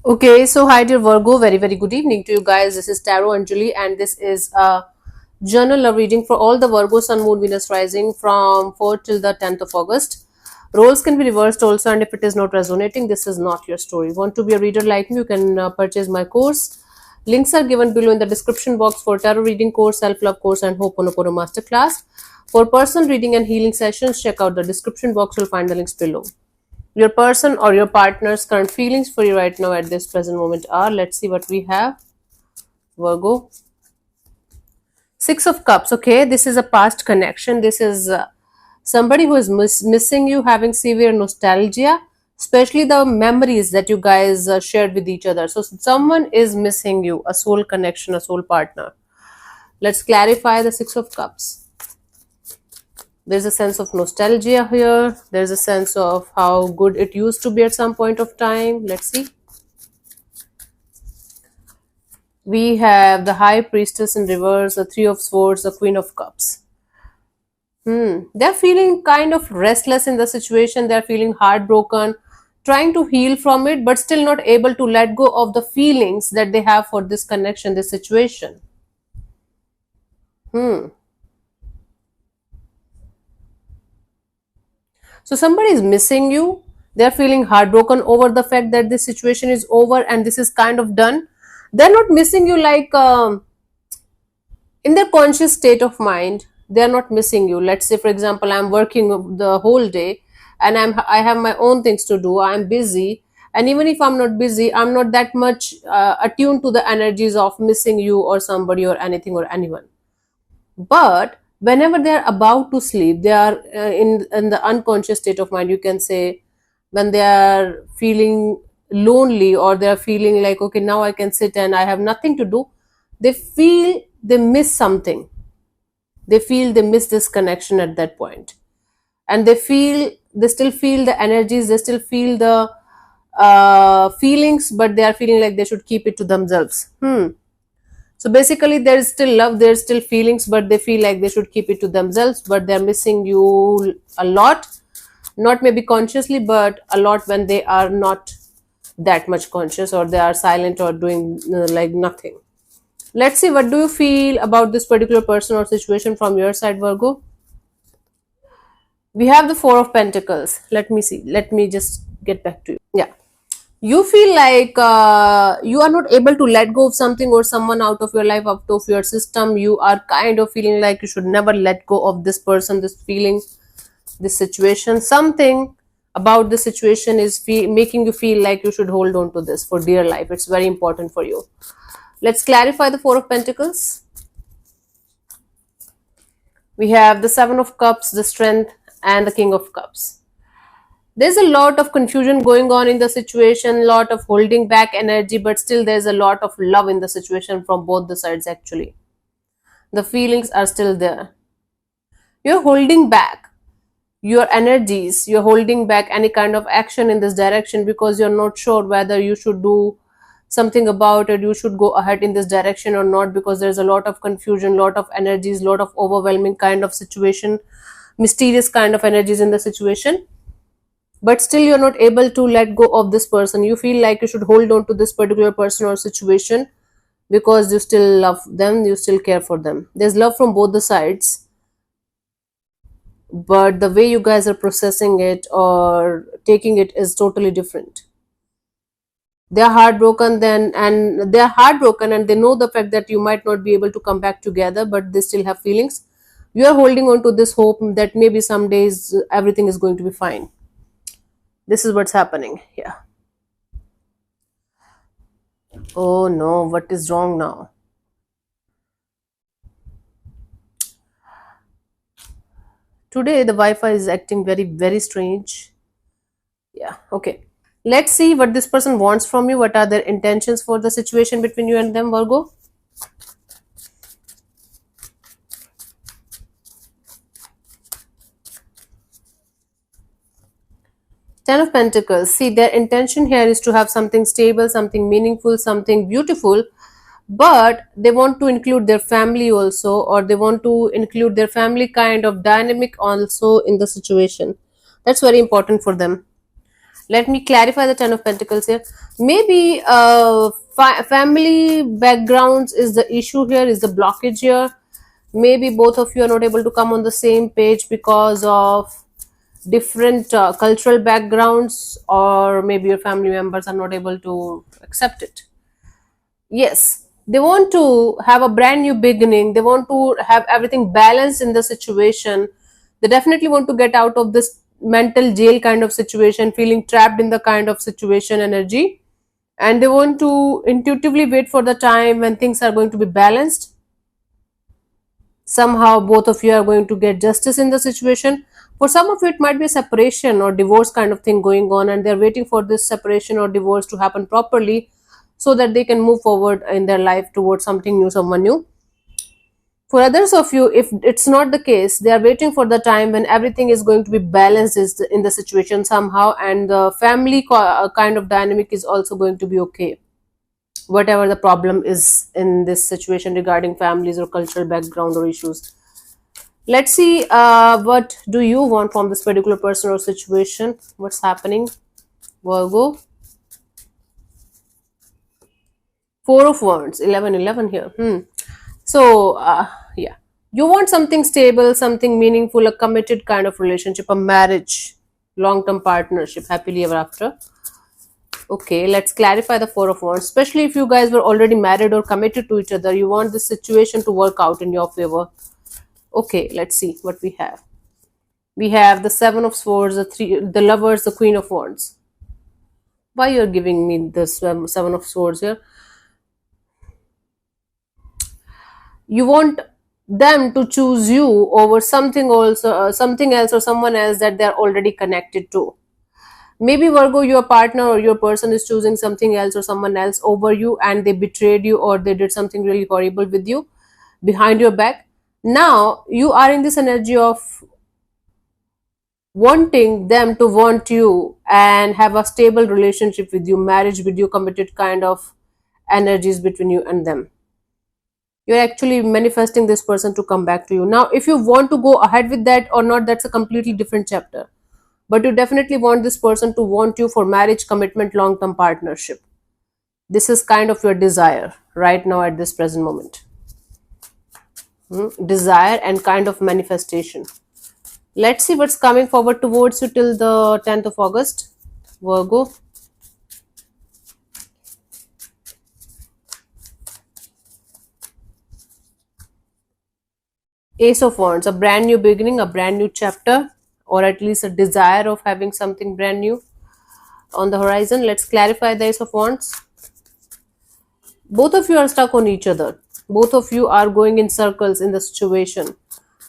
Okay, so hi dear Virgo, very good evening to you guys. This is Tarot Anjali, and this is a journal love reading for all the Virgo Sun Moon Venus rising from 4th till the 10th of August. Roles can be reversed also, and if it is not resonating, this is not your story. Want to be a reader like me? You can purchase my course. Links are given below in the description box for tarot reading course, self-love course, and Ho'oponopono masterclass. For personal reading and healing sessions, check out the description box. You'll find the links below. Your person or your partner's current feelings for you right now at this present moment are, let's see what we have. Virgo, Six of Cups. Okay, this is a past connection. This is somebody who is missing you, having severe nostalgia, especially the memories that you guys shared with each other. So someone is missing you, a soul connection, a soul partner. Let's clarify the Six of Cups. There's a sense of nostalgia here. There's a sense of how good it used to be at some point of time. Let's see. We have the High Priestess in reverse, the Three of Swords, the Queen of Cups. They're feeling kind of restless in the situation. They're feeling heartbroken, trying to heal from it, but still not able to let go of the feelings that they have for this connection, this situation. So somebody is missing you. They're feeling heartbroken over the fact that this situation is over and this is kind of done. They're not missing you like in their conscious state of mind. They're not missing you. Let's say, for example, I'm working the whole day and I have my own things to do. I'm busy, and even if I'm not busy, I'm not that much attuned to the energies of missing you or somebody or anything or anyone. But whenever they are about to sleep, they are in the unconscious state of mind, you can say, when they are feeling lonely or they are feeling like, okay, now I can sit and I have nothing to do, they feel they miss something. They feel they miss this connection at that point, and they still feel the energies, they still feel the feelings, but they are feeling like they should keep it to themselves. So basically, there is still love, there's still feelings, but they feel like they should keep it to themselves, but they're missing you a lot. Not maybe consciously, but a lot when they are not that much conscious, or they are silent or doing like nothing. Let's see, what do you feel about this particular person or situation from your side, Virgo? We have the Four of Pentacles. Let me see. Let me just get back to you. Yeah. You feel like you are not able to let go of something or someone out of your life, out of your system. You are kind of feeling like you should never let go of this person, this feeling, this situation. Something about the situation is making you feel like you should hold on to this for dear life. It's very important for you. Let's clarify the Four of Pentacles. We have the Seven of Cups, the Strength, and the King of Cups. There's a lot of confusion going on in the situation, lot of holding back energy, but still there's a lot of love in the situation from both the sides. Actually, the feelings are still there. You're holding back your energies, you're holding back any kind of action in this direction because you're not sure whether you should do something about it, you should go ahead in this direction or not, because there's a lot of confusion, lot of energies, lot of overwhelming kind of situation, mysterious kind of energies in the situation. But still you're not able to let go of this person. You feel like you should hold on to this particular person or situation because you still love them, you still care for them. There's love from both the sides, but the way you guys are processing it or taking it is totally different. They're heartbroken then, and they're heartbroken and they know the fact that you might not be able to come back together, but they still have feelings. You are holding on to this hope that maybe some days everything is going to be fine. This is what's happening here. Oh no, what is wrong now? Today the Wi-Fi is acting very strange. Yeah, okay. Let's see what this person wants from you. What are their intentions for the situation between you and them, Virgo? Ten of Pentacles. See, their intention here is to have something stable, something meaningful, something beautiful, but they want to include their family also, or they want to include their family kind of dynamic also in the situation. That's very important for them. Let me clarify the Ten of Pentacles here. Maybe family backgrounds is the issue here, is the blockage here. Maybe both of you are not able to come on the same page because of different cultural backgrounds, or maybe your family members are not able to accept it. Yes, they want to have a brand new beginning. They want to have everything balanced in the situation. They definitely want to get out of this mental jail kind of situation, feeling trapped in the kind of situation energy. And they want to intuitively wait for the time when things are going to be balanced. Somehow both of you are going to get justice in the situation. For some of you, it might be a separation or divorce kind of thing going on, and they're waiting for this separation or divorce to happen properly so that they can move forward in their life towards something new, someone new. For others of you, if it's not the case, they are waiting for the time when everything is going to be balanced in the situation somehow, and the family kind of dynamic is also going to be okay, whatever the problem is in this situation regarding families or cultural background or issues. Let's see, what do you want from this particular person or situation? What's happening, Virgo? Four of Wands, 11 here. So, yeah, you want something stable, something meaningful, a committed kind of relationship, a marriage, long-term partnership, happily ever after. Okay, let's clarify the Four of Wands. Especially if you guys were already married or committed to each other, you want this situation to work out in your favor. Okay, let's see what we have. We have the Seven of Swords, the Lovers, the Queen of Wands. Why you're giving me this Seven of Swords here? You want them to choose you over something also, something else or someone else that they're already connected to. Maybe Virgo, your partner or your person is choosing something else or someone else over you, and they betrayed you or they did something really horrible with you behind your back. Now you are in this energy of wanting them to want you and have a stable relationship with you, marriage with you, committed kind of energies between you and them. You're actually manifesting this person to come back to you. Now, if you want to go ahead with that or not, that's a completely different chapter. But you definitely want this person to want you for marriage, commitment, long-term partnership. This is kind of your desire right now at this present moment. Desire and kind of manifestation. Let's see what's coming forward towards you till the 10th of August, Virgo. Ace of Wands, a brand new beginning, a brand new chapter, or at least a desire of having something brand new on the horizon. Let's clarify the Ace of Wands. Both of you are stuck on each other. Both of you are going in circles in the situation,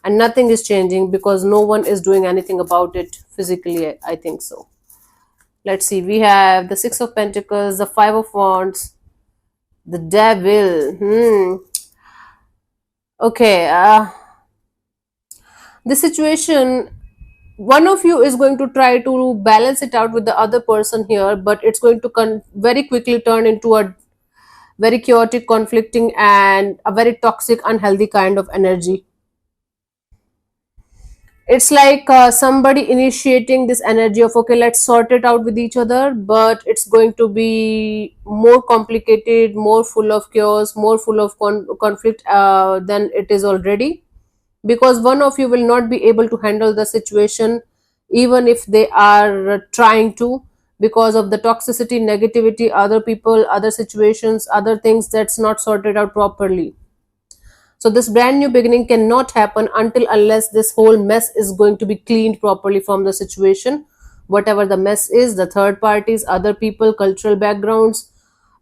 and nothing is changing because no one is doing anything about it physically, I think so. Let's see, we have the Six of Pentacles, the Five of Wands, the Devil. Okay, the situation, one of you is going to try to balance it out with the other person here, but it's going to very quickly turn into a very chaotic, conflicting, and a very toxic, unhealthy kind of energy. It's like somebody initiating this energy of, okay, let's sort it out with each other, but it's going to be more complicated, more full of chaos, more full of conflict than it is already, because one of you will not be able to handle the situation even if they are trying to, because of the toxicity, negativity, other people, other situations, other things that's not sorted out properly. So this brand new beginning cannot happen until unless this whole mess is going to be cleaned properly from the situation, whatever the mess is, the third parties, other people, cultural backgrounds,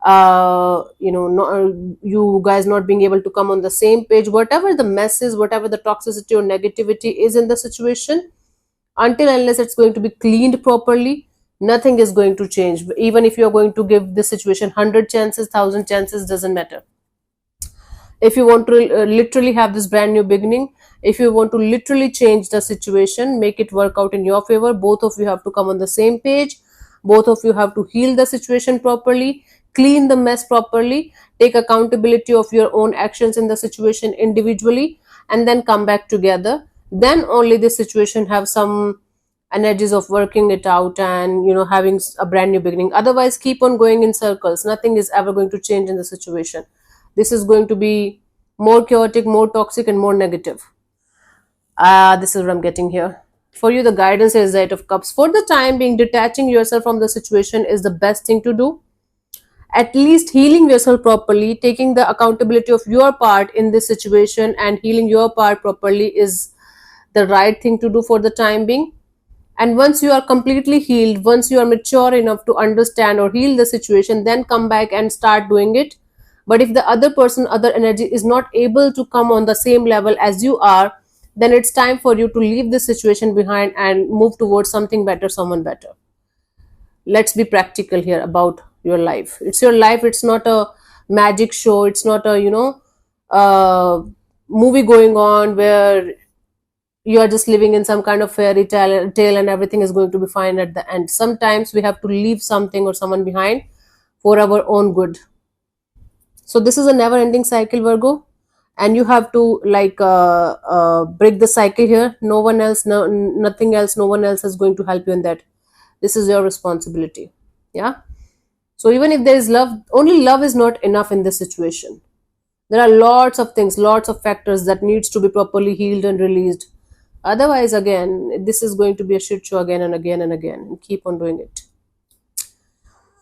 you guys not being able to come on the same page, whatever the mess is, whatever the toxicity or negativity is in the situation, until unless it's going to be cleaned properly, nothing is going to change. Even if you're going to give this situation 100 chances, 1000 chances, doesn't matter. If you want to literally have this brand new beginning, if you want to literally change the situation, make it work out in your favor, both of you have to come on the same page. Both of you have to heal the situation properly, clean the mess properly, take accountability of your own actions in the situation individually, and then come back together. Then only this situation have some energies of working it out and having a brand new beginning. Otherwise, keep on going in circles. Nothing is ever going to change in the situation. This is going to be more chaotic, more toxic, and more negative. This is what I'm getting here. For you, the guidance is Eight of Cups. For the time being, detaching yourself from the situation is the best thing to do. At least healing yourself properly, taking the accountability of your part in this situation and healing your part properly is the right thing to do for the time being. And once you are completely healed, once you are mature enough to understand or heal the situation, then come back and start doing it. But if the other person, other energy is not able to come on the same level as you are, then it's time for you to leave this situation behind and move towards something better, someone better. Let's be practical here about your life. It's your life. It's not a magic show. It's not a uh, movie going on where you are just living in some kind of fairy tale and everything is going to be fine at the end. Sometimes we have to leave something or someone behind for our own good. So this is a never ending cycle, Virgo, and you have to break the cycle here. No one else, nothing else, no one else is going to help you in that. This is your responsibility. Yeah. So even if there is love, only love is not enough in this situation. There are lots of things, lots of factors that needs to be properly healed and released. Otherwise, again, this is going to be a shit show again and again and again, and keep on doing it.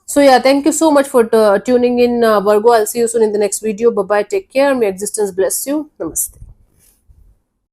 So yeah, thank you so much for tuning in, Virgo. I'll see you soon in the next video. Bye bye. Take care. May existence bless you. Namaste.